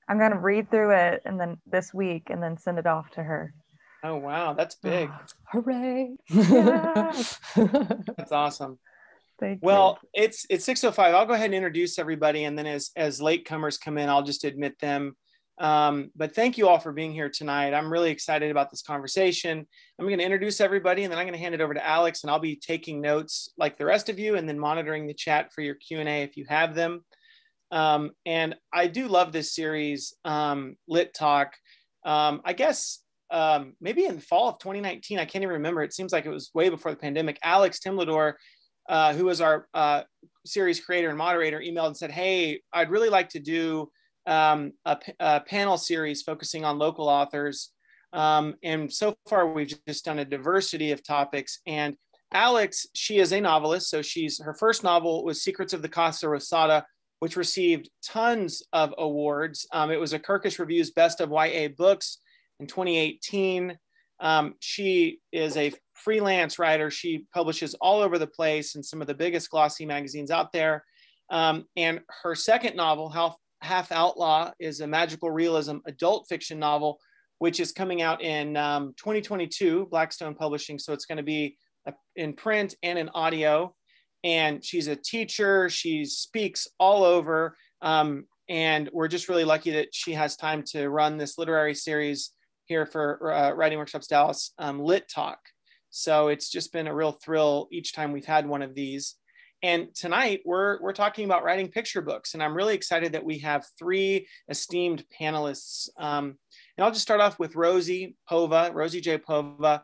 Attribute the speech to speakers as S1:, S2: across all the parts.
S1: I'm going to read through it and then this week and then send it off to her.
S2: Oh, wow. That's big.
S3: Hooray.
S1: Yes.
S2: That's awesome.
S1: Thank
S2: Well,
S1: you.
S2: it's 6:05. I'll go ahead and introduce everybody. And then as latecomers come in, I'll just admit them. But thank you all for being here tonight. I'm really excited about this conversation. I'm going to introduce everybody and then I'm going to hand it over to Alex, and I'll be taking notes like the rest of you and then monitoring the chat for your Q&A if you have them. And I do love this series, LitTalk. I guess maybe in the fall of 2019, I can't even remember. It seems like it was way before the pandemic. Alex Temblador, who was our series creator and moderator, emailed and said, hey, I'd really like to do a panel series focusing on local authors. And so far, we've just done a diversity of topics. And Alex, she is a novelist. So her first novel was Secrets of the Casa Rosada, which received tons of awards. It was a Kirkus Review's Best of YA Books in 2018. She is a freelance writer. She publishes all over the place in some of the biggest glossy magazines out there. And her second novel, Half Outlaw, is a magical realism adult fiction novel, which is coming out in 2022, Blackstone Publishing. So it's going to be in print and in audio. And she's a teacher. She speaks all over. And we're just really lucky that she has time to run this literary series here for Writing Workshops Dallas, LitTalk. So it's just been a real thrill each time we've had one of these. And tonight we're talking about writing picture books. And I'm really excited that we have three esteemed panelists. And I'll just start off with Rosie J. Pova.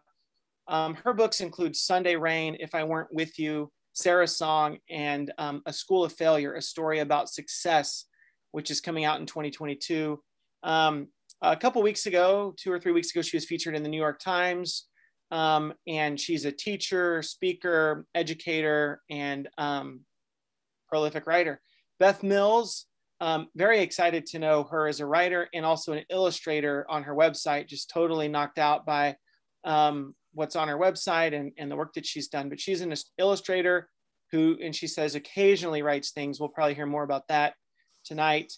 S2: Her books include Sunday Rain, If I Weren't With You, Sarah's Song, and A School of Failure, a story about success, which is coming out in 2022. A couple weeks ago, 2 or 3 weeks ago, she was featured in the New York Times. And she's a teacher, speaker, educator, and prolific writer. Beth Mills, very excited to know her as a writer and also an illustrator on her website, just totally knocked out by what's on her website and the work that she's done. But she's an illustrator who, and she says, occasionally writes things. We'll probably hear more about that tonight.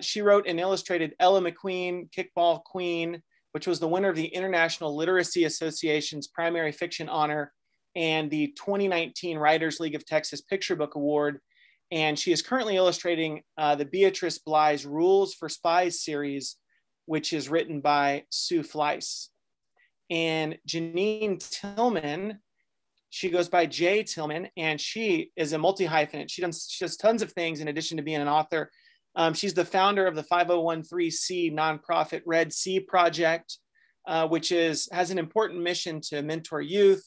S2: She wrote and illustrated Ella McKeen, Kickball Queen, which was the winner of the International Literacy Association's Primary Fiction Honor and the 2019 Writers League of Texas Picture Book Award. And she is currently illustrating the Beatrice Bligh's Rules for Spies series, which is written by Sue Fleiss. And Janine Tillman, she goes by J. Tillman, and she is a multi-hyphenate. She does tons of things in addition to being an author. She's the founder of the 501(c) nonprofit Red Sea Project, which has an important mission to mentor youth,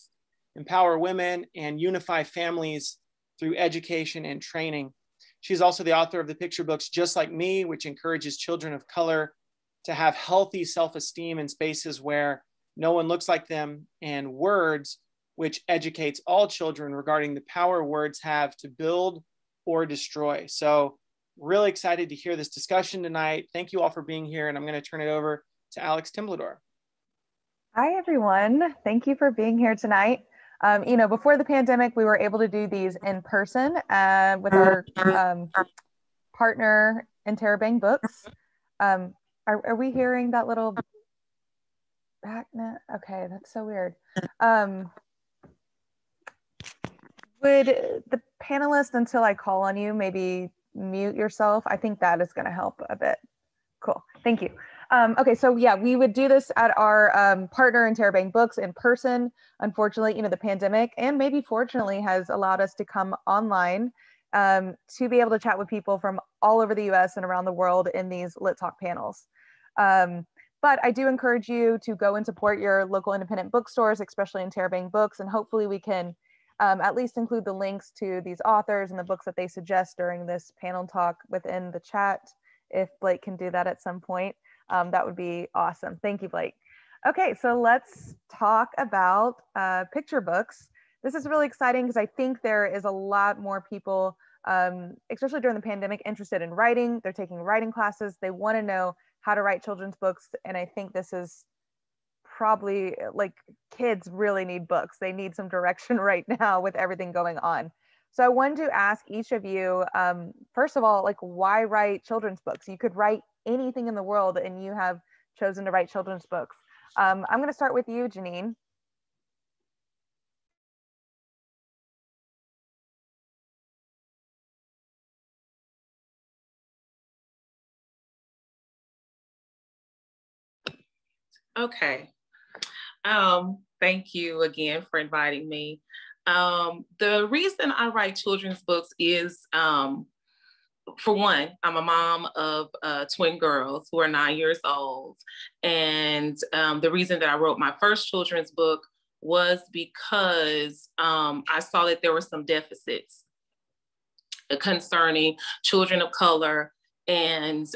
S2: empower women, and unify families through education and training. She's also the author of the picture books Just Like Me, which encourages children of color to have healthy self-esteem in spaces where no one looks like them, and Words, which educates all children regarding the power words have to build or destroy. So really excited to hear this discussion tonight. Thank you all for being here, and I'm going to turn it over to Alex Temblador.
S1: Hi, everyone. Thank you for being here tonight. Before the pandemic, we were able to do these in person with our partner, Interrobang Books. Are we hearing that little back? Okay, that's so weird. Would the panelists, until I call on you, maybe mute yourself? I think that is going to help a bit. Cool, thank you. Okay, so yeah, we would do this at our partner Interrobang Books in person. Unfortunately, the pandemic, and maybe fortunately, has allowed us to come online to be able to chat with people from all over the US and around the world in these LitTalk panels. But I do encourage you to go and support your local independent bookstores, especially Interrobang Books, and hopefully we can at least include the links to these authors and the books that they suggest during this panel talk within the chat. If Blake can do that at some point, that would be awesome. Thank you, Blake. Okay, so let's talk about picture books. This is really exciting because I think there is a lot more people, especially during the pandemic, interested in writing. They're taking writing classes. They want to know how to write children's books. And I think this is probably, like, kids really need books. They need some direction right now with everything going on. So I wanted to ask each of you, first of all, like, why write children's books? You could write anything in the world, and you have chosen to write children's books. I'm going to start with you, Janine.
S3: Okay. Thank you again for inviting me. The reason I write children's books is, for one, I'm a mom of twin girls who are 9 years old. And the reason that I wrote my first children's book was because I saw that there were some deficits concerning children of color and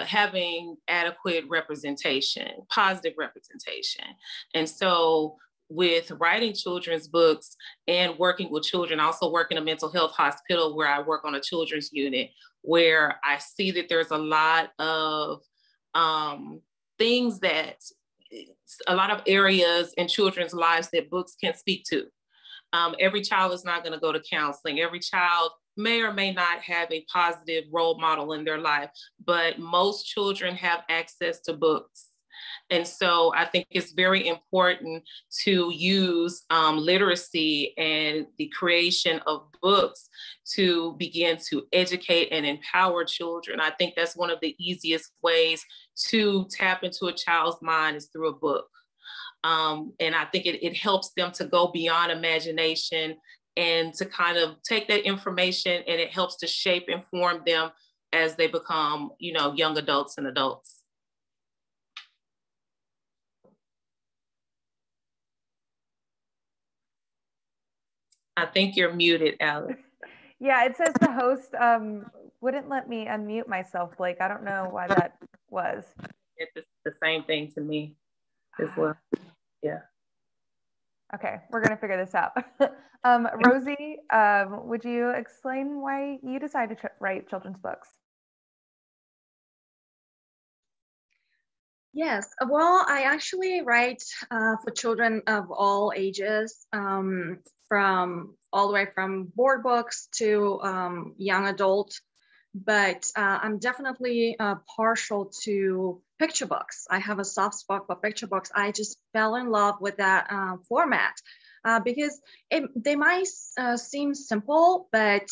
S3: having adequate representation, positive representation. And so with writing children's books and working with children, I also work in a mental health hospital where I work on a children's unit, where I see that there's a lot of things that, a lot of areas in children's lives that books can speak to. Every child is not going to go to counseling. Every child may or may not have a positive role model in their life, but most children have access to books. And so I think it's very important to use literacy and the creation of books to begin to educate and empower children. I think that's one of the easiest ways to tap into a child's mind is through a book. And I think it helps them to go beyond imagination and to kind of take that information, and it helps to shape and form them as they become, young adults and adults. I think you're muted, Alex.
S1: Yeah, it says the host wouldn't let me unmute myself, Blake. I don't know why that was.
S3: It's the same thing to me as well. Yeah.
S1: Okay, we're gonna figure this out. Rosie, would you explain why you decided to write children's books?
S4: Yes, well, I actually write for children of all ages, from all the way from board books to young adult, but I'm definitely partial to picture books. I have a soft spot for picture books. I just fell in love with that format because they might seem simple, but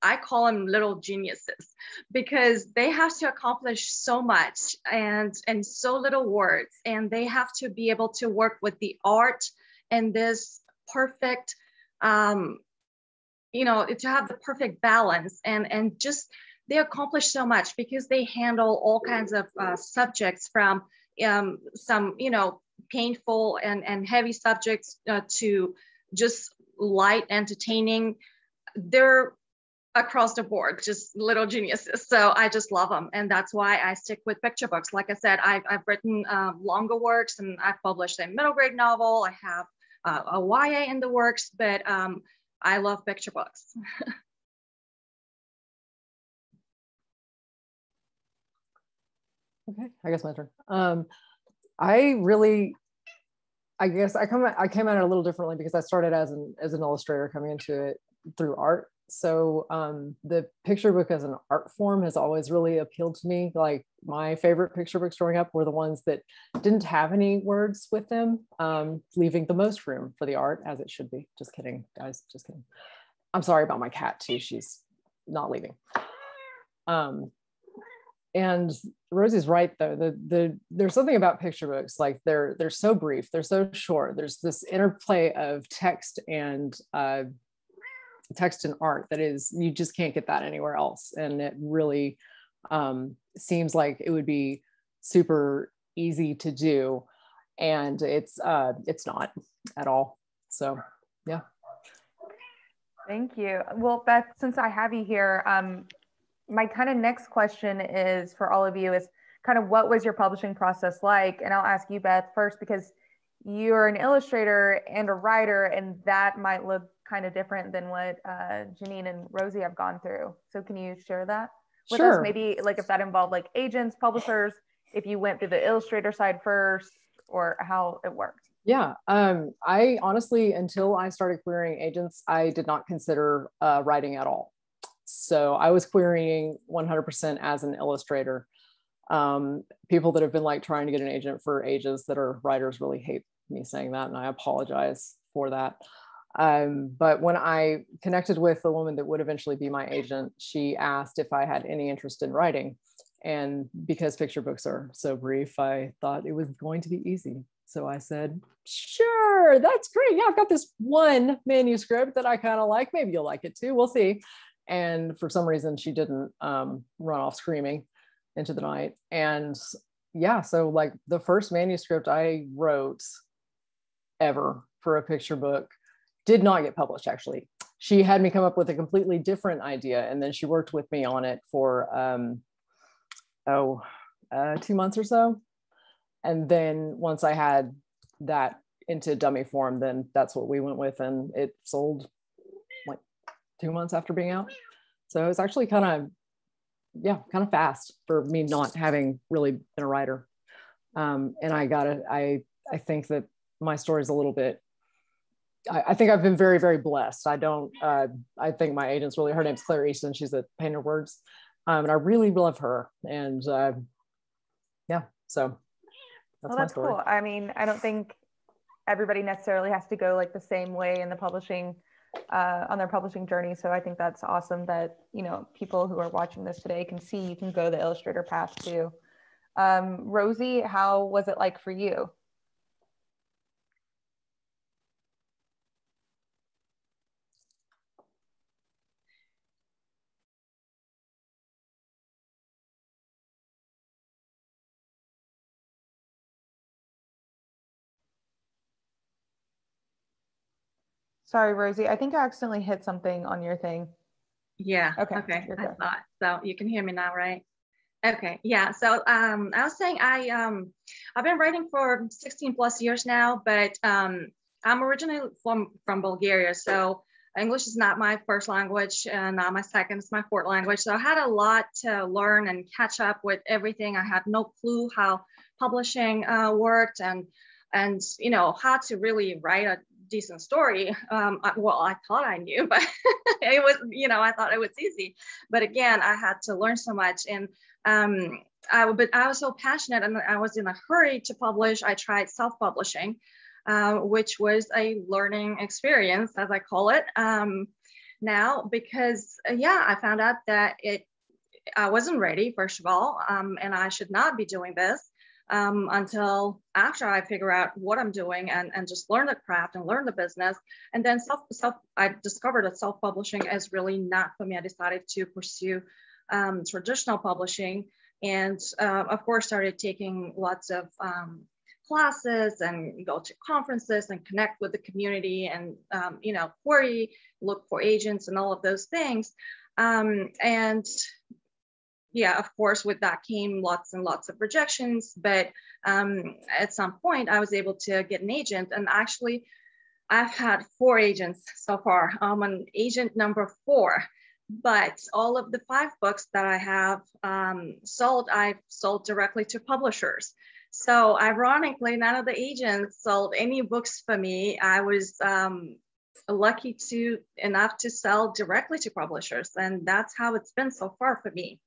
S4: I call them little geniuses because they have to accomplish so much and so little words, and they have to be able to work with the art and this perfect, to have the perfect balance, and just they accomplish so much because they handle all kinds of subjects, from some painful and heavy subjects to just light, entertaining. They're across the board, just little geniuses. So I just love them. And that's why I stick with picture books. Like I said, I've written longer works, and I've published a middle grade novel. I have a YA in the works, but I love picture books.
S5: Okay, I guess my turn. I guess I came at it a little differently because I started as an illustrator, coming into it through art. So the picture book as an art form has always really appealed to me. Like, my favorite picture books growing up were the ones that didn't have any words with them, leaving the most room for the art, as it should be. Just kidding, guys, just kidding. I'm sorry about my cat too. She's not leaving. And Rosie's right, though. There's something about picture books, like they're so brief, they're so short. There's this interplay of text and art that is, you just can't get that anywhere else. And it really seems like it would be super easy to do, and it's not at all. So yeah.
S1: Thank you. Well, Beth, since I have you here, my kind of next question is for all of you is kind of, what was your publishing process like? And I'll ask you, Beth, first, because you're an illustrator and a writer, and that might look kind of different than what Janine and Rosie have gone through. So can you share that with us? Maybe like if that involved like agents, publishers, if you went through the Illustrator side first, or how it worked.
S5: Yeah, I honestly, until I started querying agents, I did not consider writing at all. So I was querying 100% as an illustrator. People that have been like trying to get an agent for ages that are writers really hate me saying that, and I apologize for that. But when I connected with the woman that would eventually be my agent, she asked if I had any interest in writing. And because picture books are so brief, I thought it was going to be easy. So I said, sure, that's great. Yeah, I've got this one manuscript that I kind of like. Maybe you'll like it too. We'll see. And for some reason, she didn't run off screaming into the night. And yeah, so like the first manuscript I wrote ever for a picture book did not get published, actually. She had me come up with a completely different idea, and then she worked with me on it for 2 months or so. And then once I had that into dummy form, then that's what we went with, and it sold like 2 months after being out. So it was actually kind of fast for me not having really been a writer. And I think that my story is a little bit, I think I've been very, very blessed. I think my agent's really, her name's Claire Easton. She's a Painter Words. And I really love her. And yeah, so that's my story.
S1: Cool. I mean, I don't think everybody necessarily has to go like the same way in the publishing, on their publishing journey. So I think that's awesome that, you know, people who are watching this today can see you can go the illustrator path too. Rosie, how was it like for you? Sorry, Rosie, I think I accidentally hit something on your thing.
S4: Yeah.
S1: Okay.
S4: I thought so. You can hear me now, right? Okay. Yeah. So I was saying I've been writing for 16 plus years now, but I'm originally from Bulgaria. So English is not my first language, not my second, it's my fourth language. So I had a lot to learn and catch up with everything. I had no clue how publishing worked and you know, how to really write a decent story. Well, I thought I knew, but it was, you know, I thought it was easy. But again, I had to learn so much. And I was so passionate and I was in a hurry to publish. I tried self-publishing, which was a learning experience, as I call it now, because yeah, I found out that I wasn't ready, first of all, and I should not be doing this until after I figure out what I'm doing and just learn the craft and learn the business. And then I discovered that self-publishing is really not for me. I decided to pursue traditional publishing, and of course started taking lots of classes and go to conferences and connect with the community and you know, query, look for agents and all of those things. And yeah, of course, with that came lots and lots of rejections. But at some point, I was able to get an agent. And actually, I've had 4 agents so far. I'm on agent number 4. But all of the 5 books that I have sold, I've sold directly to publishers. So ironically, none of the agents sold any books for me. I was lucky enough to sell directly to publishers. And that's how it's been so far for me.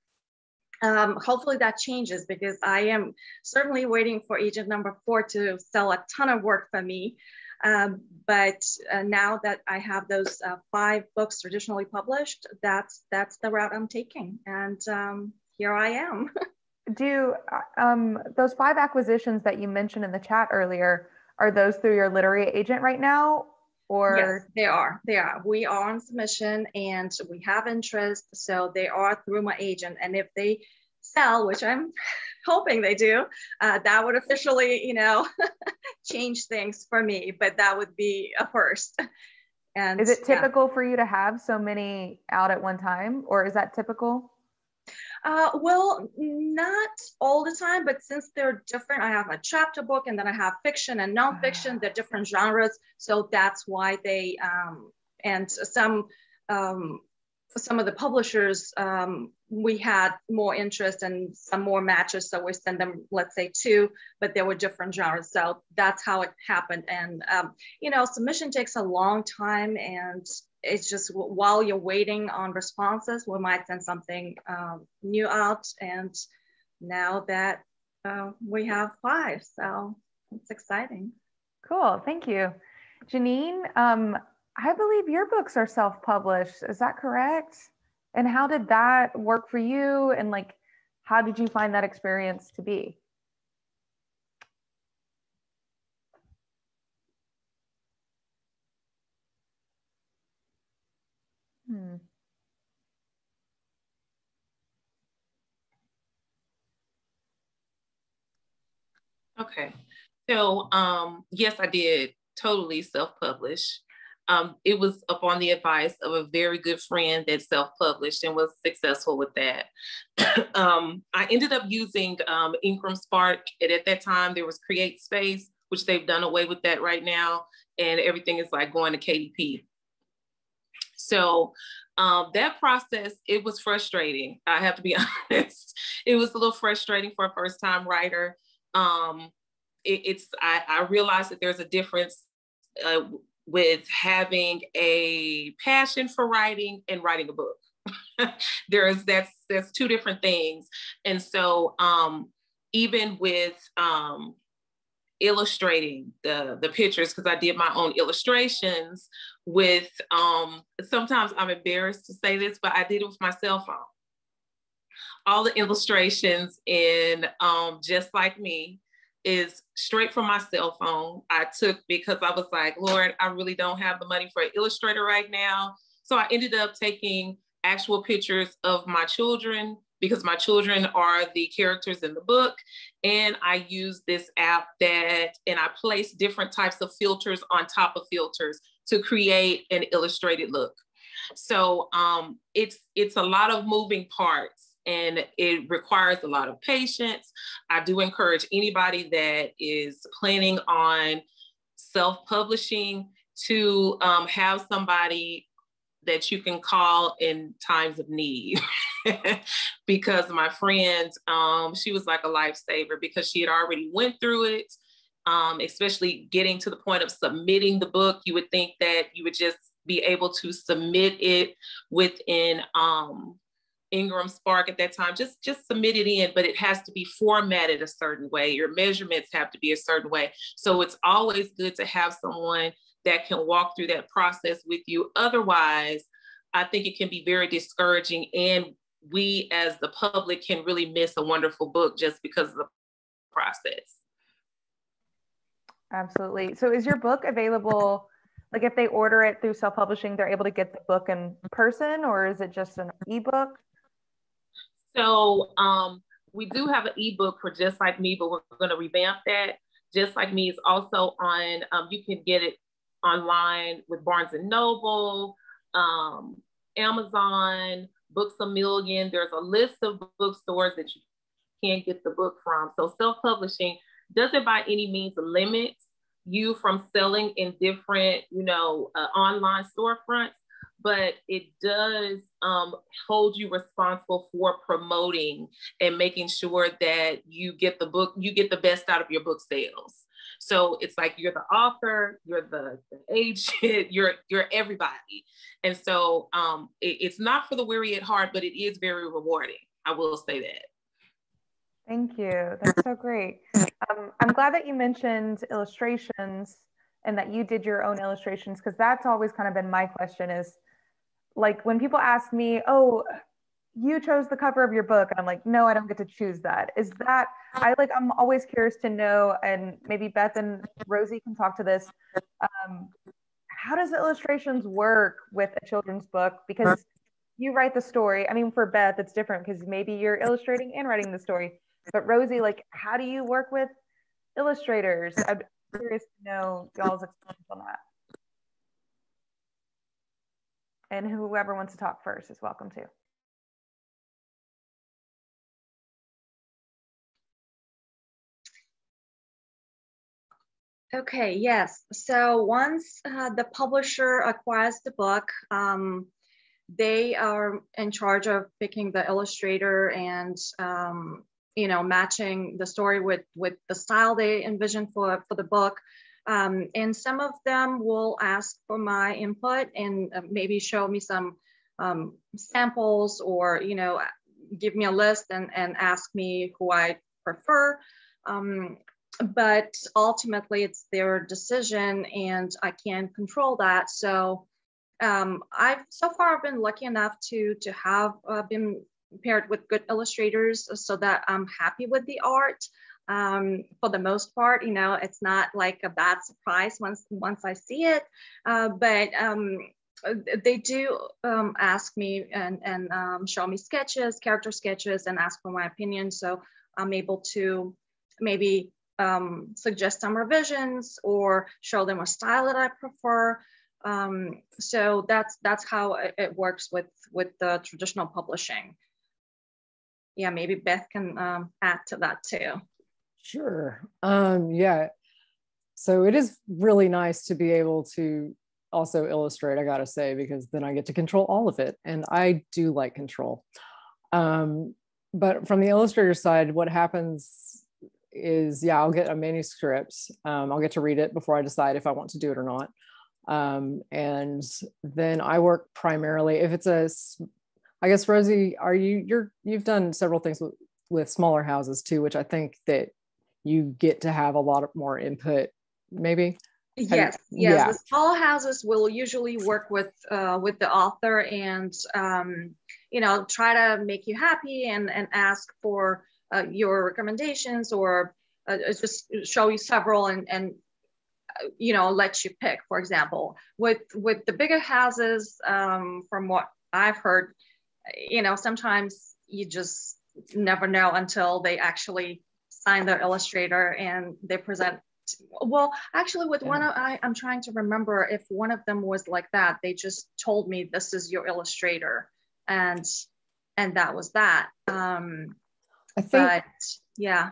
S4: Hopefully that changes, because I am certainly waiting for agent number 4 to sell a ton of work for me. But now that I have those 5 books traditionally published, that's the route I'm taking. And here I am.
S1: Do those 5 acquisitions that you mentioned in the chat earlier, are those through your literary agent right now? Or
S4: yes, they are. We are on submission and we have interest. So they are through my agent. And if they sell, which I'm hoping they do, that would officially, you know, change things for me, but that would be a first. And
S1: is it typical for you to have so many out at one time, or is that typical?
S4: Well, not all the time, but since they're different, I have a chapter book and then I have fiction and nonfiction, they're different genres. So that's why they, and some of the publishers, we had more interest and some more matches. So we send them, let's say 2, but there were different genres. So that's how it happened. And, you know, submission takes a long time, and it's just while you're waiting on responses, we might send something new out. And now that we have 5, so it's exciting.
S1: Cool, thank you. Janine, I believe your books are self-published, is that correct? And how did that work for you? And like, how did you find that experience to be?
S3: Okay, so yes, I did totally self-publish. It was upon the advice of a very good friend that self-published and was successful with that. I ended up using Ingram Spark, and at that time there was Create Space, which they've done away with that right now, and everything is like going to KDP. So that process, it was frustrating. I have to be honest. It was a little frustrating for a first-time writer. I realized that there's a difference with having a passion for writing and writing a book. That's 2 different things. And so even with illustrating the pictures, because I did my own illustrations with, sometimes I'm embarrassed to say this, but I did it with my cell phone. All the illustrations in Just Like Me is straight from my cell phone. I took, because I was like, Lord, I really don't have the money for an Illustrator right now. So I ended up taking actual pictures of my children, because my children are the characters in the book. And I use this app and I place different types of filters on top of filters to create an illustrated look. So it's a lot of moving parts, and it requires a lot of patience. I do encourage anybody that is planning on self-publishing to have somebody that you can call in times of need. Because my friend, she was like a lifesaver, because she had already went through it, especially getting to the point of submitting the book. You would think that you would just be able to submit it within Ingram Spark at that time, just submit it in, but it has to be formatted a certain way. Your measurements have to be a certain way. So it's always good to have someone that can walk through that process with you. Otherwise, I think it can be very discouraging, and we as the public can really miss a wonderful book just because of the process.
S1: Absolutely. So is your book available, like if they order it through self-publishing, they're able to get the book in person, or is it just an ebook?
S3: So we do have an ebook for Just Like Me, but we're going to revamp that. Just Like Me is also on, you can get it online with Barnes & Noble, Amazon, Books A Million. There's a list of bookstores that you can get the book from. So self-publishing doesn't by any means limit you from selling in different, online storefronts, but it does hold you responsible for promoting and making sure that you get the best out of your book sales. So it's like you're the author, you're the agent, you're everybody. And so it's not for the weary at heart, but it is very rewarding. I will say that.
S1: Thank you. That's so great. I'm glad that you mentioned illustrations and that you did your own illustrations, because that's always kind of been my question is, like, when people ask me, oh, you chose the cover of your book, and I'm like, no, I don't get to choose that. Is that, I'm always curious to know, and maybe Beth and Rosie can talk to this. How does illustrations work with a children's book? Because you write the story. I mean, for Beth, it's different because maybe you're illustrating and writing the story. But Rosie, like, how do you work with illustrators? I'm curious to know y'all's experience on that. And whoever wants to talk first is welcome to.
S4: Okay, yes. So once the publisher acquires the book, they are in charge of picking the illustrator and matching the story with the style they envision for the book. And some of them will ask for my input and maybe show me some samples, or, you know, give me a list and ask me who I prefer. But ultimately it's their decision and I can't control that. So so far I've been lucky enough to have been paired with good illustrators so that I'm happy with the art. For the most part, you know, it's not like a bad surprise once I see it, but they do ask me and show me sketches, character sketches, and ask for my opinion. So I'm able to maybe suggest some revisions or show them a style that I prefer. So that's how it works with the traditional publishing. Yeah, maybe Beth can add to that too.
S5: Sure. Yeah. So it is really nice to be able to also illustrate, I gotta say, because then I get to control all of it. And I do like control. But from the illustrator side, what happens is, yeah, I'll get a manuscript. I'll get to read it before I decide if I want to do it or not. And then I work primarily, if it's I guess, Rosie, you've done several things with smaller houses too, which I think that you get to have a lot more input, maybe?
S4: Yes.
S5: Yeah.
S4: The small houses will usually work with the author and you know, try to make you happy and ask for your recommendations, or just show you several and you know, let you pick. For example, with the bigger houses, from what I've heard, you know, sometimes you just never know until they actually sign their illustrator and they present. Well, actually with one, I'm trying to remember if one of them was like that. They just told me, this is your illustrator, and that was that.
S5: I think,
S4: but yeah,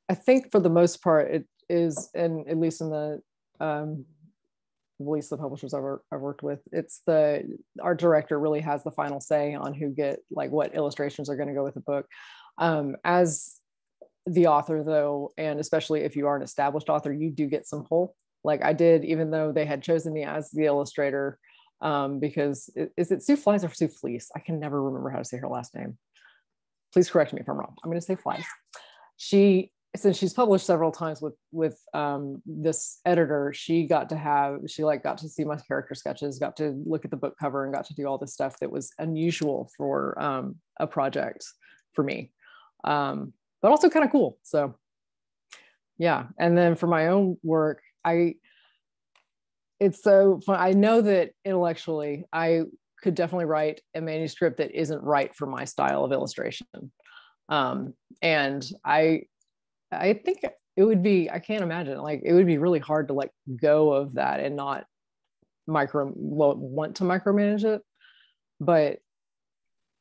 S5: I think for the most part it is, and at least in the publishers I've worked with, it's the art director really has the final say on who get, like, what illustrations are going to go with the book. As the author though, and especially if you are an established author, you do get some pull. Like I did, even though they had chosen me as the illustrator, because is it Sue Flies or Sue Fleece? I can never remember how to say her last name. Please correct me if I'm wrong. I'm going to say Flies. Since she's published several times with this editor, she got to see my character sketches, got to look at the book cover, and got to do all this stuff that was unusual for a project for me, but also kind of cool. So yeah. And then for my own work, it's so fun. I know that intellectually I could definitely write a manuscript that isn't right for my style of illustration, and I think it would be, I can't imagine, like, it would be really hard to let go of that and not want to micromanage it. But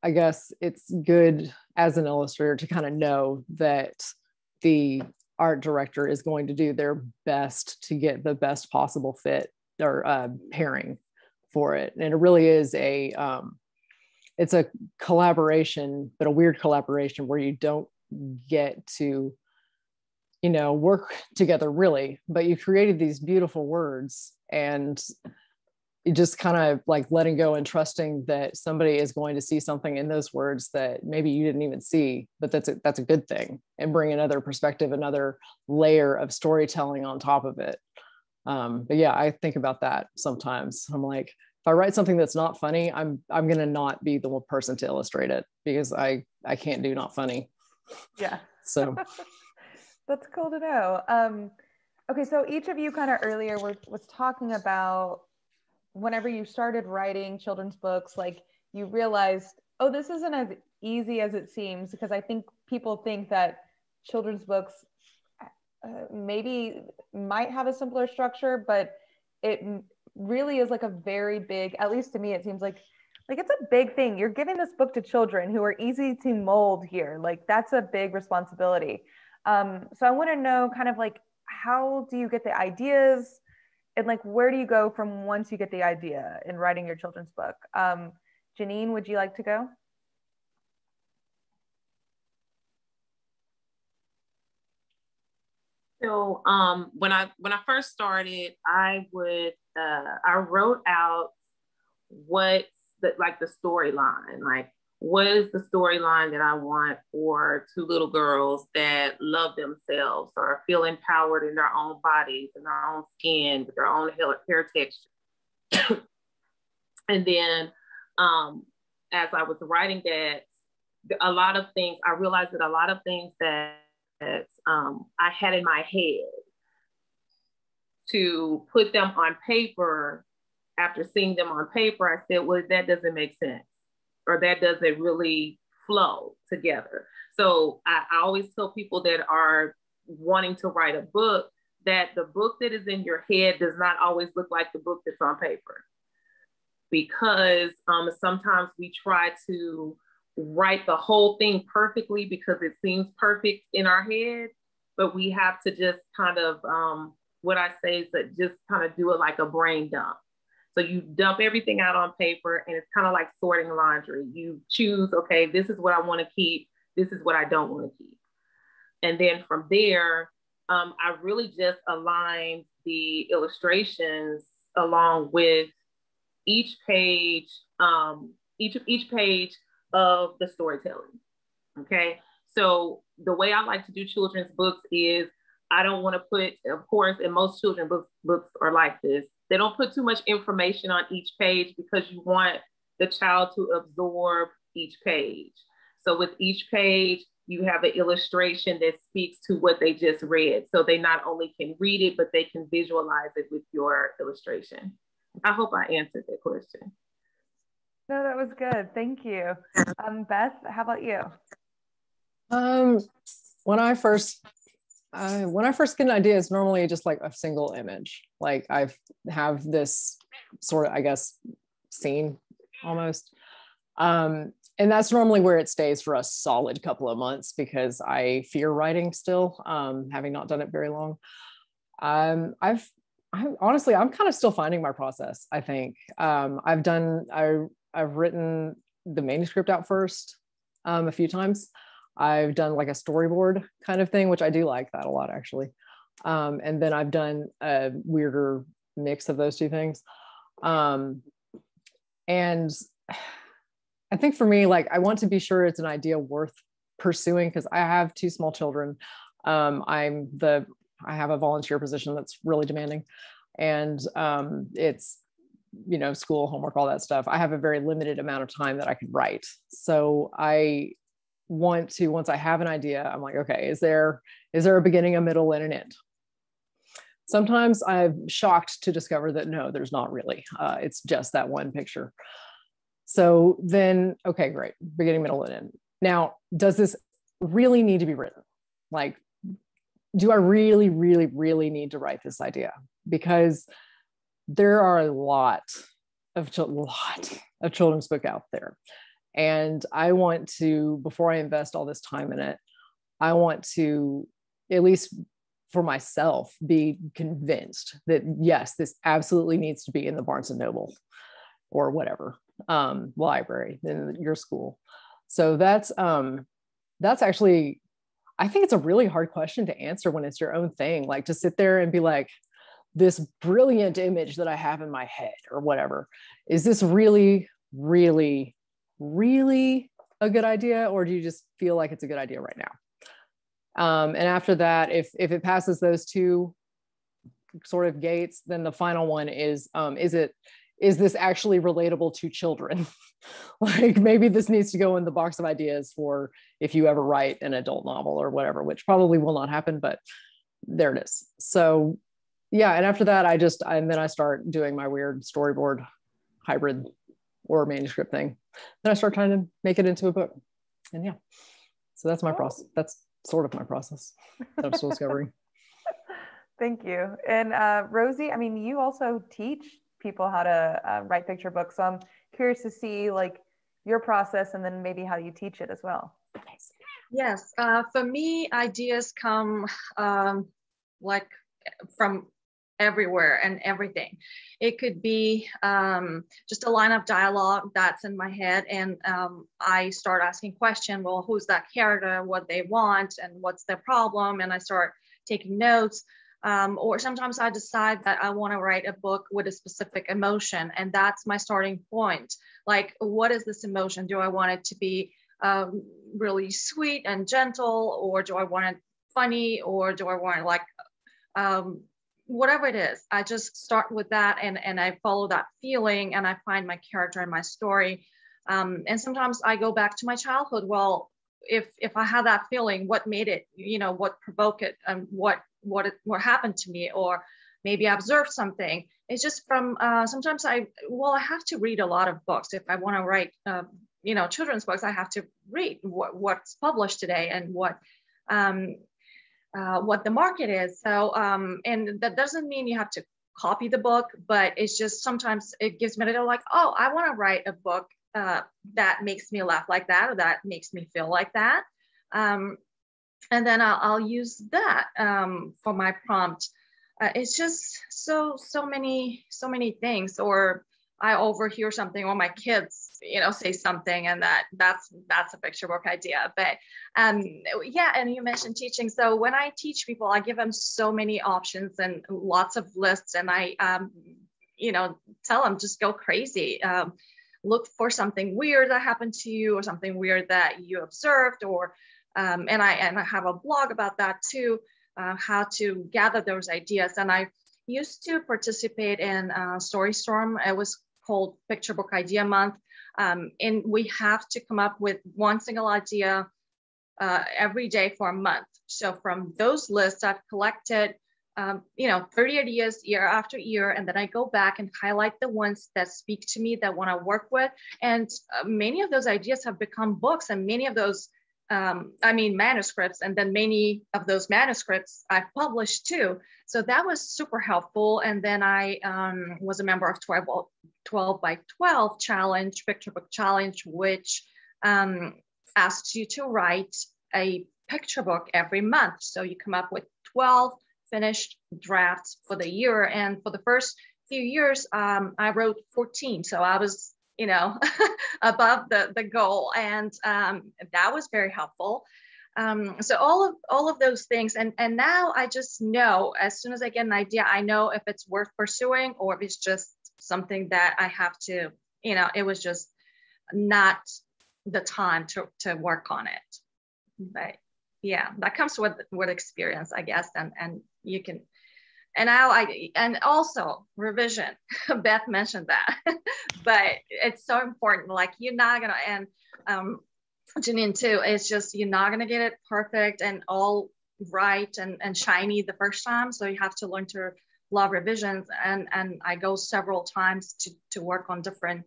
S5: I guess it's good as an illustrator to kind of know that the art director is going to do their best to get the best possible fit or pairing for it. And it really is it's a collaboration, but a weird collaboration where you don't get to, you know, work together really, but you created these beautiful words, and you just kind of like letting go and trusting that somebody is going to see something in those words that maybe you didn't even see, but that's a good thing, and bring another perspective, another layer of storytelling on top of it. But yeah, I think about that sometimes. I'm like, if I write something that's not funny, I'm gonna not be the person to illustrate it, because I can't do not funny.
S1: Yeah.
S5: So
S1: that's cool to know. Okay, so each of you kind of earlier was talking about whenever you started writing children's books, like you realized, oh, this isn't as easy as it seems, because I think people think that children's books maybe might have a simpler structure, but it really is like a very big, at least to me, it seems like it's a big thing. You're giving this book to children who are easy to mold here. Like that's a big responsibility. So I want to know kind of like, how do you get the ideas, and like, where do you go from once you get the idea in writing your children's book? Janine, would you like to go?
S3: So when I first started, I wrote out what's the storyline, like what is the storyline that I want for two little girls that love themselves or feel empowered in their own bodies and their own skin with their own hair texture. And then as I was writing that, I realized that a lot of things that I had in my head, to put them on paper, after seeing them on paper, I said, well, that doesn't make sense, or that doesn't really flow together. So I always tell people that are wanting to write a book that the book that is in your head does not always look like the book that's on paper. Because sometimes we try to write the whole thing perfectly because it seems perfect in our head, but we have to just kind of, what I say is that just kind of do it like a brain dump. So you dump everything out on paper, and it's kind of like sorting laundry. You choose, okay, this is what I want to keep. This is what I don't want to keep. And then from there, I really just aligned the illustrations along with each page, each page of the storytelling. Okay. So the way I like to do children's books is I don't want to put, of course, and most children's books are like this. They don't put too much information on each page because you want the child to absorb each page. So with each page, you have an illustration that speaks to what they just read. So they not only can read it, but they can visualize it with your illustration. I hope I answered that question.
S1: No, that was good. Thank you. Beth, how about you?
S5: When I first get an idea, it's normally just like a single image. Like I have this sort of, I guess, scene almost. And that's normally where it stays for a solid couple of months because I fear writing still, having not done it very long. Honestly, I'm kind of still finding my process, I think. I've written the manuscript out first a few times. I've done like a storyboard kind of thing, which I do like that a lot, actually. And then I've done a weirder mix of those two things. And I think for me, like, I want to be sure it's an idea worth pursuing because I have two small children. I have a volunteer position that's really demanding, and it's, you know, school, homework, all that stuff. I have a very limited amount of time that I could write. So I want to, once I have an idea, I'm like, okay, is there a beginning, a middle, and an end? Sometimes I'm shocked to discover that no, there's not really. It's just that one picture. So then, okay, great, beginning, middle, and end. Now, does this really need to be written? Like, do I really, really, really need to write this idea? Because there are a lot of children's book out there. And I want to, before I invest all this time in it, I want to, at least for myself, be convinced that yes, this absolutely needs to be in the Barnes and Noble or whatever library in your school. So that's actually, I think it's a really hard question to answer when it's your own thing, like to sit there and be like, this brilliant image that I have in my head or whatever, is this really, really, really a good idea? Or do you just feel like it's a good idea right now? And after that, if it passes those two sort of gates, then the final one is this actually relatable to children? Like maybe this needs to go in the box of ideas for if you ever write an adult novel or whatever, which probably will not happen, but there it is. So yeah, and after that, then I start doing my weird storyboard hybrid or manuscript thing. Then I start trying to make it into a book. And yeah, so that's my process. That's sort of my process that I'm still discovering.
S1: Thank you. And Rosie, I mean, you also teach people how to write picture books. So I'm curious to see like your process and then maybe how you teach it as well.
S4: Yes, for me, ideas come like from everywhere and everything. It could be just a line of dialogue that's in my head, and I start asking questions. Well, who's that character? What they want, and what's their problem? And I start taking notes. Or sometimes I decide that I want to write a book with a specific emotion, and that's my starting point. Like, what is this emotion? Do I want it to be really sweet and gentle, or do I want it funny, or do I want it like whatever it is? I just start with that, and I follow that feeling, and I find my character and my story. And sometimes I go back to my childhood. Well, if I had that feeling, what made it? What provoked it, and what happened to me, or maybe I observed something. It's just from sometimes I have to read a lot of books if I want to write children's books. I have to read what's published today and what the market is. So and that doesn't mean you have to copy the book, but it's just sometimes it gives me a little like, oh, I want to write a book that makes me laugh like that, or that makes me feel like that. And then I'll use that for my prompt. It's just so many things. Or I overhear something, or my kids, say something, and that's a picture book idea. But yeah, and you mentioned teaching. So when I teach people, I give them so many options and lots of lists, and I tell them just go crazy. Look for something weird that happened to you, or something weird that you observed, or and I have a blog about that too, how to gather those ideas. And I used to participate in Storystorm. It was called Picture Book Idea Month. And we have to come up with one single idea every day for a month. So from those lists, I've collected 30 ideas year after year, and then I go back and highlight the ones that speak to me, that I want to work with. And many of those ideas have become books, and many of those manuscripts, and then many of those manuscripts I've published too. So that was super helpful. And then I was a member of 12 by 12 challenge, picture book challenge, which asks you to write a picture book every month. So you come up with 12 finished drafts for the year. And for the first few years, I wrote 14. So I was above the goal, and that was very helpful. So all of those things, and now I just know, as soon as I get an idea, I know if it's worth pursuing, or if it's just something that I have to, it was just not the time to work on it. But yeah, that comes with experience, I guess, and you can. And also revision. Beth mentioned that, but it's so important. Like, you're not gonna, and Janine too, it's just, you're not gonna get it perfect and all right and shiny the first time. So you have to learn to love revisions. And I go several times to work on different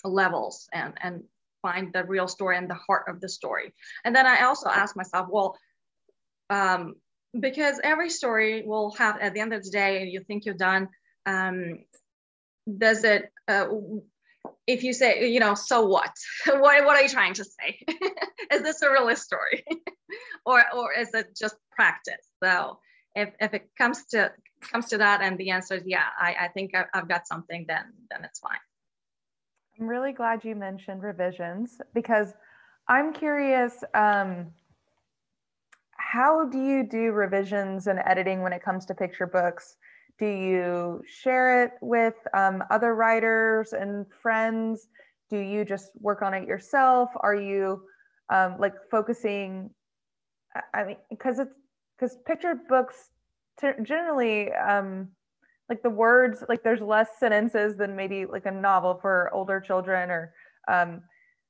S4: levels and find the real story and the heart of the story. And then I also ask myself, well, because every story will have, at the end of the day, you think you're done, does it, if you say, so what? what are you trying to say? Is this a real story? or is it just practice? So if it comes to that, and the answer is yeah, I think I've got something, then it's fine.
S1: I'm really glad you mentioned revisions, because I'm curious, how do you do revisions and editing when it comes to picture books? Do you share it with other writers and friends? Do you just work on it yourself? Are you like focusing? I mean, because picture books generally, like the words, like there's less sentences than maybe like a novel for older children, or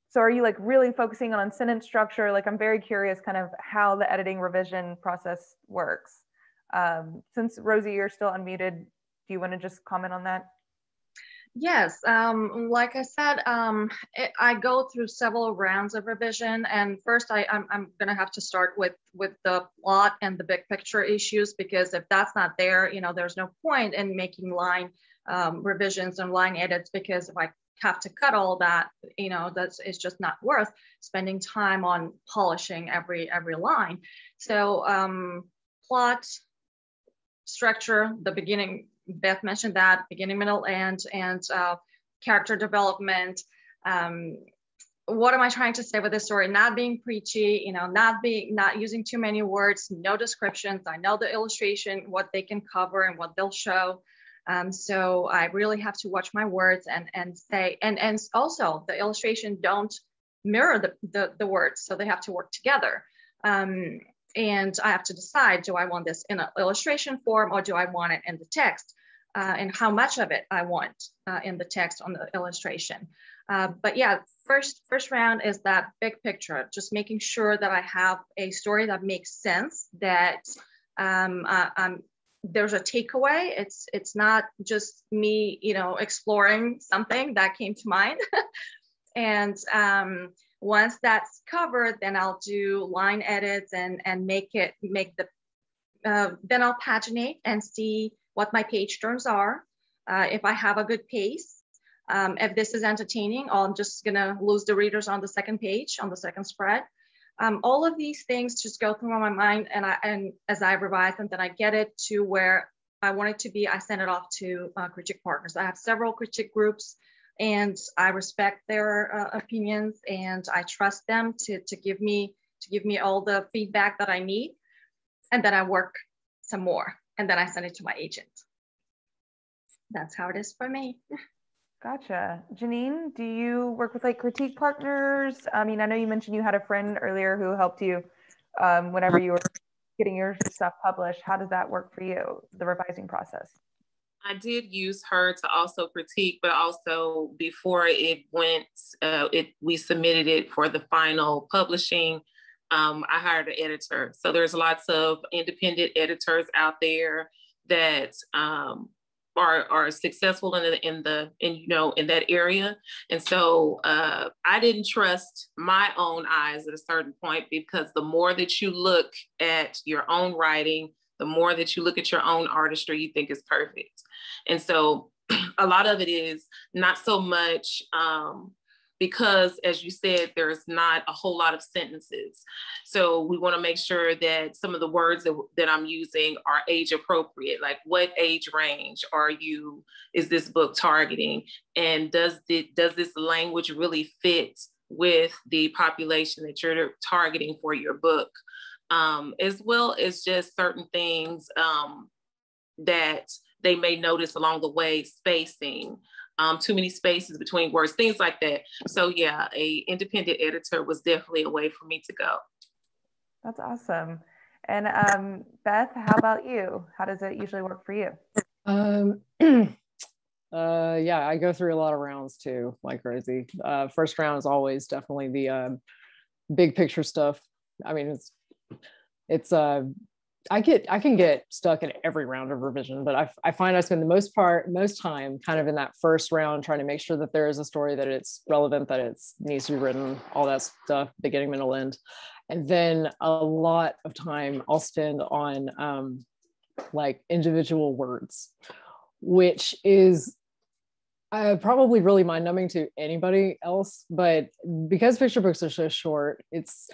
S1: so are you like really focusing on sentence structure? Like, I'm very curious kind of how the editing revision process works. Since Rosie, you're still unmuted, do you want to just comment on that?
S4: Yes, like I said, I go through several rounds of revision, and first I'm going to have to start with the plot and the big picture issues, because if that's not there, there's no point in making line revisions and line edits, because if I have to cut all that, it's just not worth spending time on polishing every line. So plot, structure, the beginning, Beth mentioned that, beginning, middle, end, and character development, what am I trying to say with this story? Not being preachy, you know, not using too many words, no descriptions. I know the illustration, what they can cover and what they'll show. So I really have to watch my words and say, and also the illustration don't mirror the words, so they have to work together. And I have to decide, do I want this in an illustration form or do I want it in the text? And how much of it I want in the text on the illustration. But yeah, first round is that big picture, just making sure that I have a story that makes sense, that there's a takeaway. It's not just me, you know, exploring something that came to mind. And once that's covered, then I'll do line edits and then I'll paginate and see what my page turns are. If I have a good pace, if this is entertaining, or I'm just gonna lose the readers on the second page, on the second spread. All of these things just go through my mind, and as I revise them, then I get it to where I want it to be. I send it off to critique partners. I have several critique groups, and I respect their opinions, and I trust them to give me all the feedback that I need, and then I work some more, and then I send it to my agent. That's how it is for me.
S1: Gotcha. Janine, do you work with like critique partners? I mean, I know you mentioned you had a friend earlier who helped you whenever you were getting your stuff published. How does that work for you, the revising process?
S3: I did use her to also critique, but also before it went, we submitted it for the final publishing. I hired an editor. So there's lots of independent editors out there that are successful in that area. And so I didn't trust my own eyes at a certain point, because the more that you look at your own writing, the more that you look at your own artistry, you think is perfect. And so a lot of it is not so much because, as you said, there's not a whole lot of sentences. So we want to make sure that some of the words that I'm using are age appropriate. Like, what age range is this book targeting? And does this language really fit with the population that you're targeting for your book? As well as just certain things that they may notice along the way, spacing, too many spaces between words, things like that. So yeah, a independent editor was definitely a way for me to go.
S1: That's awesome. And Beth, how about you? How does it usually work for you?
S5: Yeah, I go through a lot of rounds too, like Rosie. First round is always definitely the big picture stuff. I mean, it's I can get stuck in every round of revision, but I find I spend the most time kind of in that first round trying to make sure that there is a story, that it's relevant, that it needs to be written, all that stuff, beginning, middle, end. And then a lot of time I'll spend on like individual words, which is probably really mind-numbing to anybody else, but because picture books are so short, it's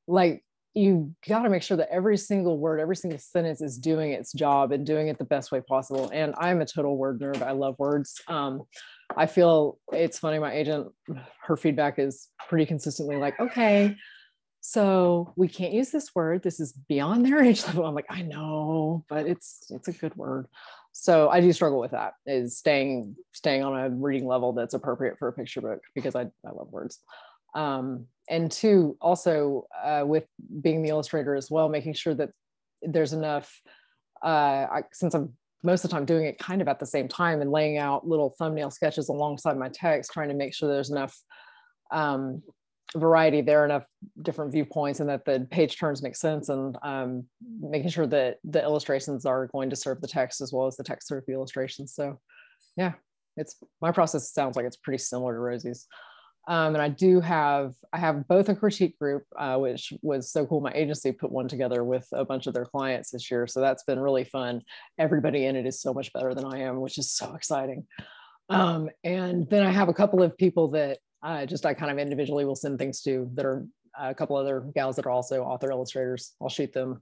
S5: like you got to make sure that every single word, every single sentence is doing its job and doing it the best way possible. And I'm a total word nerd. I love words. I feel it's funny. My agent, her feedback is pretty consistently like, okay, so we can't use this word. This is beyond their age level. I'm like, I know, but it's a good word. So I do struggle with that, is staying on a reading level that's appropriate for a picture book, because I love words. And two, also with being the illustrator as well, making sure that there's enough, since I'm most of the time doing it kind of at the same time and laying out little thumbnail sketches alongside my text, trying to make sure there's enough variety there, enough different viewpoints, and that the page turns make sense, and making sure that the illustrations are going to serve the text as well as the text serve the illustrations. So yeah, my process sounds like it's pretty similar to Rosie's. And I have both a critique group, which was so cool. My agency put one together with a bunch of their clients this year. So that's been really fun. Everybody in it is so much better than I am, which is so exciting. And then I have a couple of people that I kind of individually will send things to, that are a couple other gals that are also author illustrators. I'll shoot them,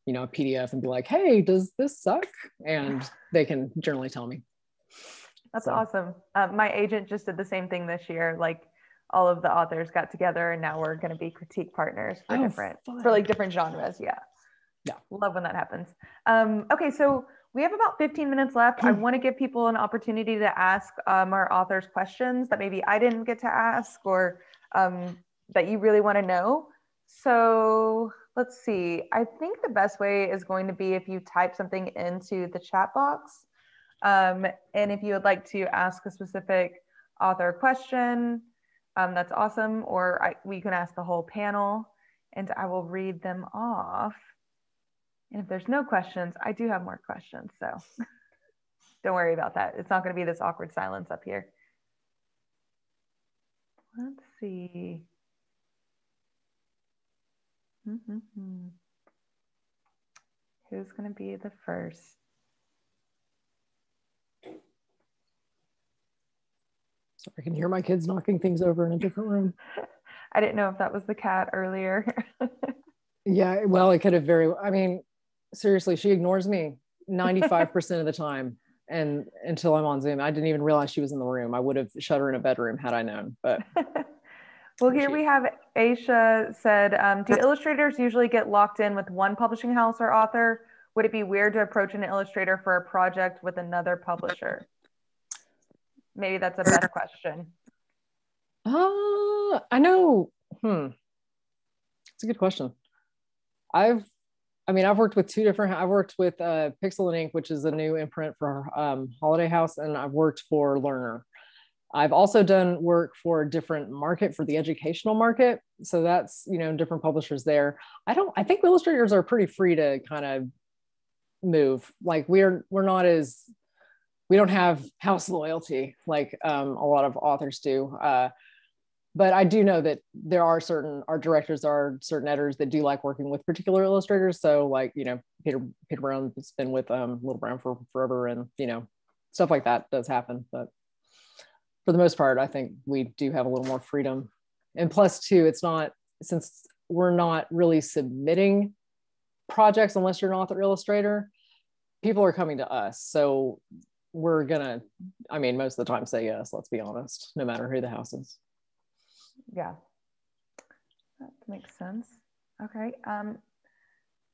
S5: a PDF and be like, hey, does this suck? And they can generally tell me.
S1: That's awesome. My agent just did the same thing this year. Like, all of the authors got together and now we're going to be critique partners for different genres. Yeah. Love when that happens. Okay, so we have about 15 minutes left. I want to give people an opportunity to ask our authors questions that maybe I didn't get to ask, or that you really want to know. So let's see. I think the best way is going to be if you type something into the chat box. And if you would like to ask a specific author question, that's awesome. Or we can ask the whole panel and I will read them off. And if there's no questions, I do have more questions. So don't worry about that. It's not going to be this awkward silence up here. Let's see. Who's going to be the first?
S5: So I can hear my kids knocking things over in a different room.
S1: I didn't know if that was the cat earlier.
S5: Yeah, well, it could have I mean, seriously, she ignores me 95% of the time, and until I'm on Zoom. I didn't even realize she was in the room. I would have shut her in a bedroom had I known. But
S1: well, here we have Aisha said, do illustrators usually get locked in with one publishing house or author? Would it be weird to approach an illustrator for a project with another publisher? Maybe that's a Beth question.
S5: I know. It's a good question. I've worked with I've worked with Pixel and Ink, which is a new imprint for Holiday House, and I've worked for Learner. I've also done work for a different market, for the educational market. So that's, different publishers there. I think illustrators are pretty free to kind of move. Like we don't have house loyalty like a lot of authors do. But I do know that there are certain art directors, certain editors that do like working with particular illustrators. So like, Peter Brown's been with Little Brown for forever, and, stuff like that does happen. But for the most part, I think we do have a little more freedom. And plus too, since we're not really submitting projects unless you're an author illustrator, people are coming to us. So we're gonna, most of the time say yes, let's be honest, no matter who the house is.
S1: Yeah, that makes sense. Okay.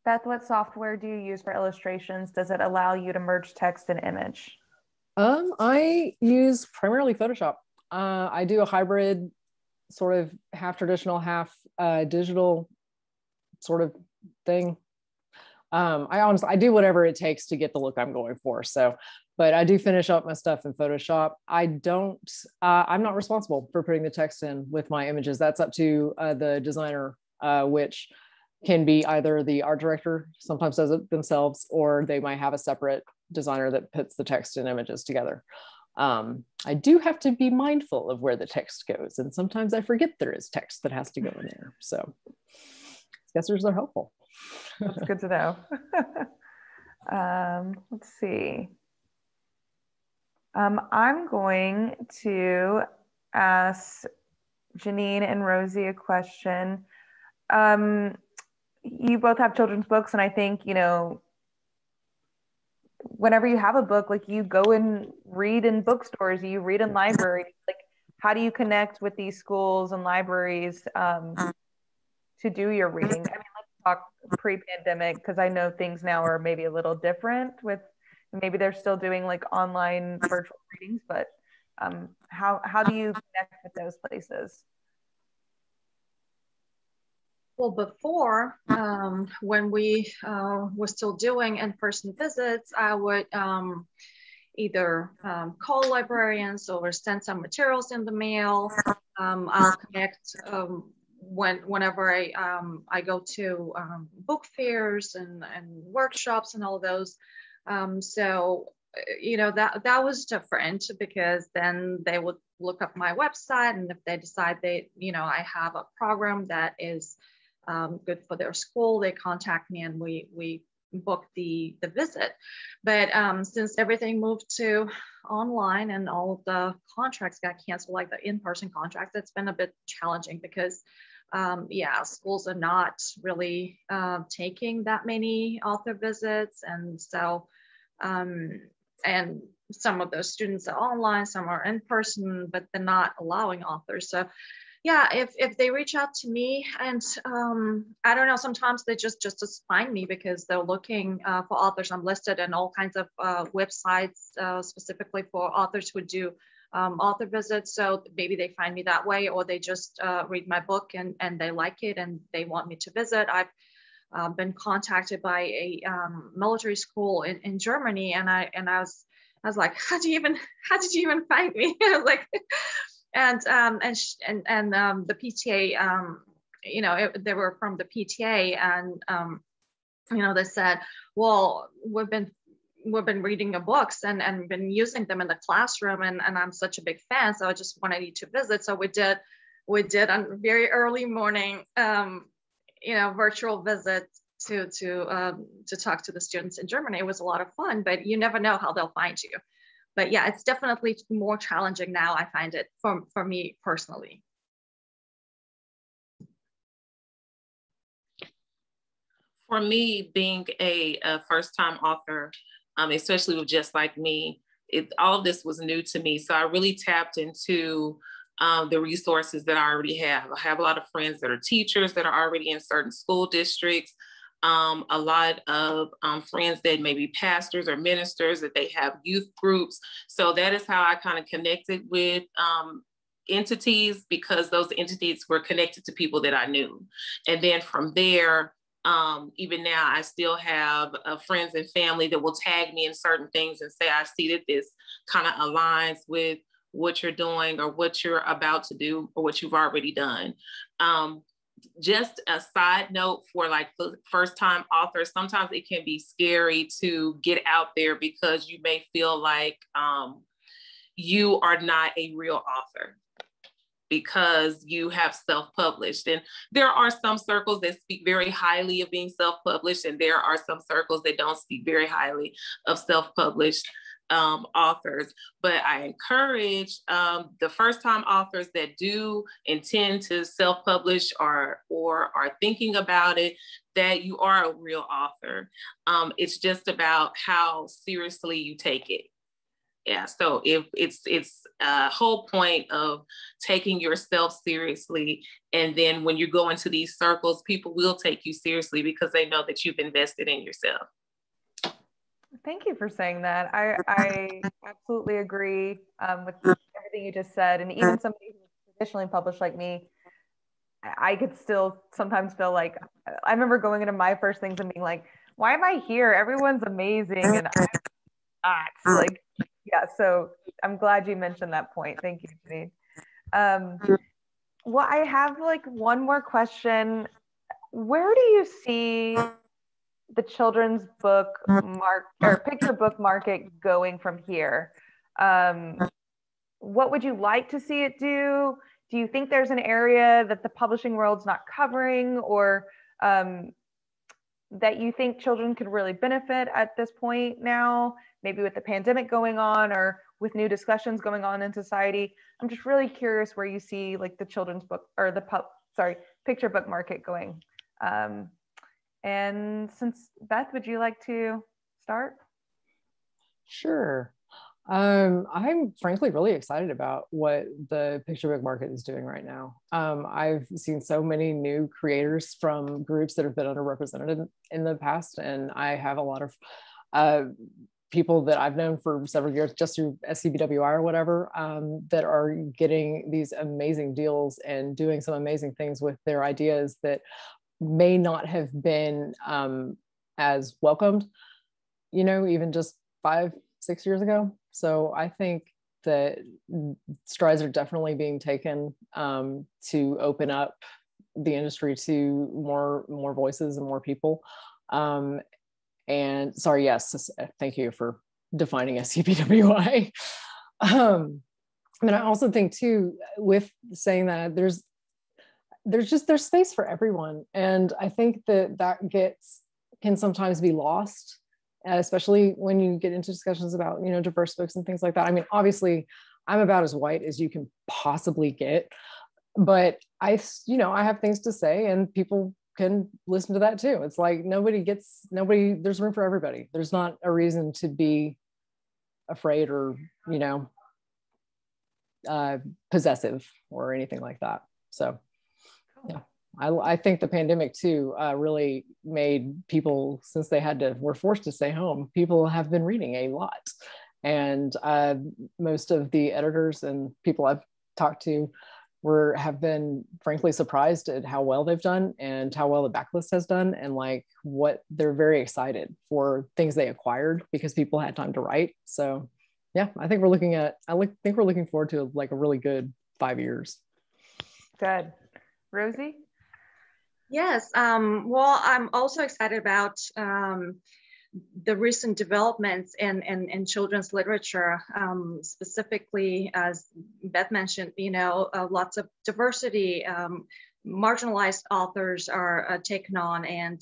S1: Beth, what software do you use for illustrations? Does it allow you to merge text and image?
S5: I use primarily Photoshop. I do a hybrid, sort of half traditional, half digital sort of thing. I do whatever it takes to get the look I'm going for. So, but I do finish up my stuff in Photoshop. I'm not responsible for putting the text in with my images. That's up to the designer, which can be either the art director sometimes does it themselves, or they might have a separate designer that puts the text and images together. I do have to be mindful of where the text goes. And sometimes I forget there is text that has to go in there. So sketchers are helpful.
S1: That's good to know. Let's see. I'm going to ask Janine and Rosie a question. You both have children's books, and I think, whenever you have a book, like you go and read in bookstores, you read in libraries, like how do you connect with these schools and libraries to do your reading? Let's talk pre-pandemic, because I know things now are maybe a little different with, maybe they're still doing like online virtual readings, but how do you connect with those places?
S4: Well, before, when we were still doing in-person visits, I would either call librarians or send some materials in the mail. I'll connect whenever I go to book fairs and workshops and all of those. So, that was different, because then they would look up my website, and if they decide I have a program that is good for their school, they contact me and we book the visit. But since everything moved to online and all of the contracts got canceled, like the in-person contracts, it's been a bit challenging, because schools are not really taking that many author visits. And so and some of those students are online, some are in person, but they're not allowing authors. So yeah, if they reach out to me, and I don't know, sometimes they just find me because they're looking for authors. I'm listed in all kinds of websites specifically for authors who do author visits. So maybe they find me that way, or they just read my book and they like it and they want me to visit. I've been contacted by a military school in Germany, and I was like, how did you even find me? I was like, and the PTA, you know, they were from the PTA, and you know, they said, well, we've been reading your books and been using them in the classroom, and I'm such a big fan, so I just wanted you to visit. So we did on a very early morning, you know, virtual visit to talk to the students in Germany. It was a lot of fun, but you never know how they'll find you. But yeah, it's definitely more challenging now, I find it, for me personally.
S3: For me, being a first-time author, especially with Just Like Me, all of this was new to me. So I really tapped into the resources that I already have. I have a lot of friends that are teachers that are already in certain school districts. A lot of friends that may be pastors or ministers, that they have youth groups. So that is how I kind of connected with entities, because those entities were connected to people that I knew. And then from there, even now, I still have friends and family that will tag me in certain things and say, I see that this kind of aligns with what you're doing or what you're about to do or what you've already done. Just a side note for like the first time authors, sometimes it can be scary to get out there because you may feel like you are not a real author because you have self-published. And there are some circles that speak very highly of being self-published, and there are some circles that don't speak very highly of self-published authors. But I encourage the first-time authors that do intend to self-publish or are thinking about it, that you are a real author. It's just about how seriously you take it. Yeah, so if it's a whole point of taking yourself seriously, and then when you go into these circles, people will take you seriously because they know that you've invested in yourself.
S1: Thank you for saying that. I absolutely agree with everything you just said. And even somebody who's traditionally published like me, I could still sometimes feel like, I remember going into my first things and being like, why am I here? Everyone's amazing. And I'm not. Like, yeah, so I'm glad you mentioned that point. Thank you, Janine. Well, I have like one more question. Where do you see the children's book picture book market going from here? What would you like to see it do? Do you think there's an area that the publishing world's not covering, or that you think children could really benefit at this point now, maybe with the pandemic going on or with new discussions going on in society? I'm just really curious where you see like the children's book or picture book market going. And since Beth, would you like to start?
S5: Sure. I'm frankly really excited about what the picture book market is doing right now. I've seen so many new creators from groups that have been underrepresented in the past, and I have a lot of people that I've known for several years just through SCBWI or whatever, that are getting these amazing deals and doing some amazing things with their ideas that may not have been as welcomed, you know, even just 5-6 years ago. So I think that strides are definitely being taken to open up the industry to more voices and more people. And sorry, yes, thank you for defining SCBWI. And I also think too, with saying that, there's space for everyone. And I think that can sometimes be lost, especially when you get into discussions about, you know, diverse books and things like that. I mean, obviously I'm about as white as you can possibly get, but I have things to say and people can listen to that too. It's like there's room for everybody. There's not a reason to be afraid or, you know, possessive or anything like that. So yeah, I think the pandemic too really made people, since they were forced to stay home, people have been reading a lot. And most of the editors and people I've talked to have been frankly surprised at how well they've done and how well the backlist has done, and like what they're very excited for things they acquired because people had time to write. So yeah, I think we're looking forward to like a really good 5 years. Good.
S1: Rosie?
S4: Yes, well, I'm also excited about the recent developments in children's literature, specifically, as Beth mentioned, you know, lots of diversity, marginalized authors are taken on, and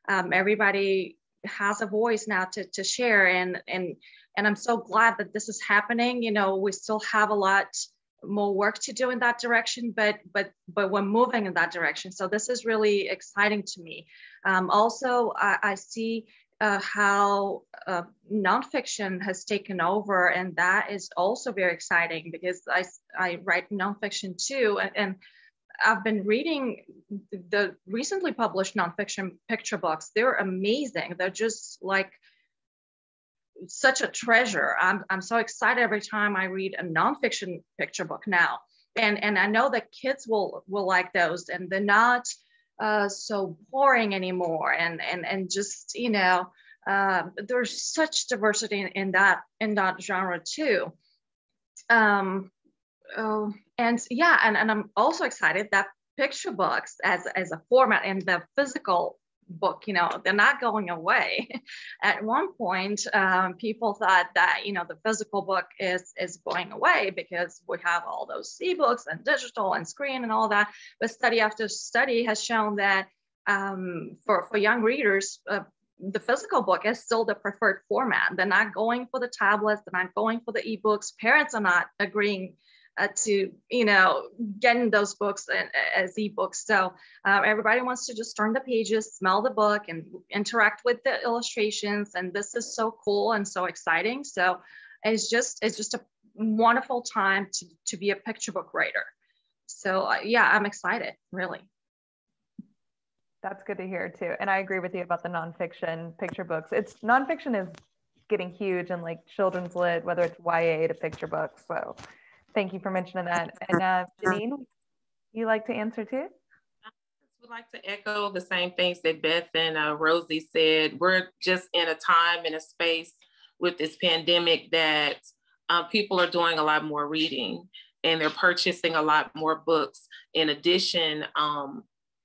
S4: everybody has a voice now to share. And I'm so glad that this is happening. You know, we still have a lot more work to do in that direction, but we're moving in that direction. So this is really exciting to me. Also, I see how nonfiction has taken over, and that is also very exciting because I write nonfiction too, and I've been reading the recently published nonfiction picture books. They're amazing. They're just like such a treasure. I'm so excited every time I read a nonfiction picture book now, and I know that kids will like those, and they're not so boring anymore, and just, you know, there's such diversity in that genre too. And yeah, and I'm also excited that picture books as a format and the physical book, you know, they're not going away. At one point, people thought that, you know, the physical book is going away because we have all those ebooks and digital and screen and all that. But study after study has shown that for young readers, the physical book is still the preferred format. They're not going for the tablets, they're not going for the ebooks. Parents are not agreeing to, you know, getting those books as ebooks. So everybody wants to just turn the pages, smell the book, and interact with the illustrations. And this is so cool and so exciting. So it's just a wonderful time to be a picture book writer. So yeah, I'm excited, really.
S1: That's good to hear too. And I agree with you about the nonfiction picture books. Nonfiction is getting huge in like children's lit, whether it's YA to picture books. So thank you for mentioning that. And Janine, you like to answer too?
S3: I would like to echo the same things that Beth and Rosie said. We're just in a time and a space with this pandemic that people are doing a lot more reading, and they're purchasing a lot more books. In addition,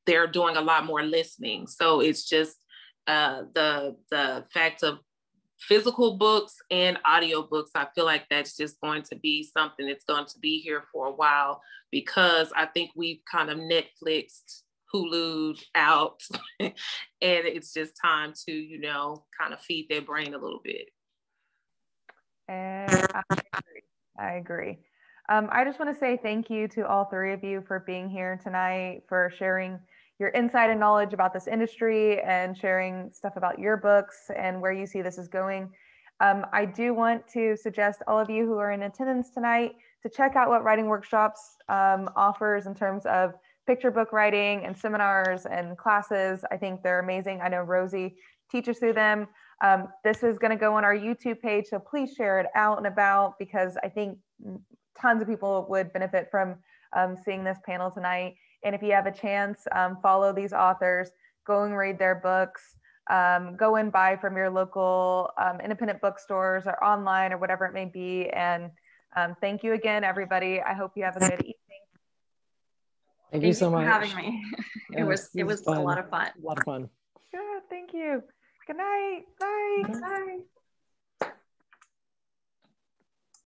S3: they're doing a lot more listening. So it's just the fact of physical books and audio books. I feel like that's just going to be something that's going to be here for a while, because I think we've kind of Netflixed, Hulu'd out, and it's just time to, you know, kind of feed their brain a little bit.
S1: And I agree. I just want to say thank you to all three of you for being here tonight, for sharing your insight and knowledge about this industry and sharing stuff about your books and where you see this is going. I do want to suggest all of you who are in attendance tonight to check out what Writing Workshops offers in terms of picture book writing and seminars and classes. I think they're amazing. I know Rosie teaches through them. This is going to go on our YouTube page, so please share it out and about, because I think tons of people would benefit from seeing this panel tonight. And if you have a chance, follow these authors, go and read their books, go and buy from your local independent bookstores or online or whatever it may be. And thank you again, everybody. I hope you have a good evening.
S5: Thank you so much
S4: for having me. It was a lot of fun.
S5: A lot of fun.
S1: Good, thank you. Good night. Bye.
S4: Bye.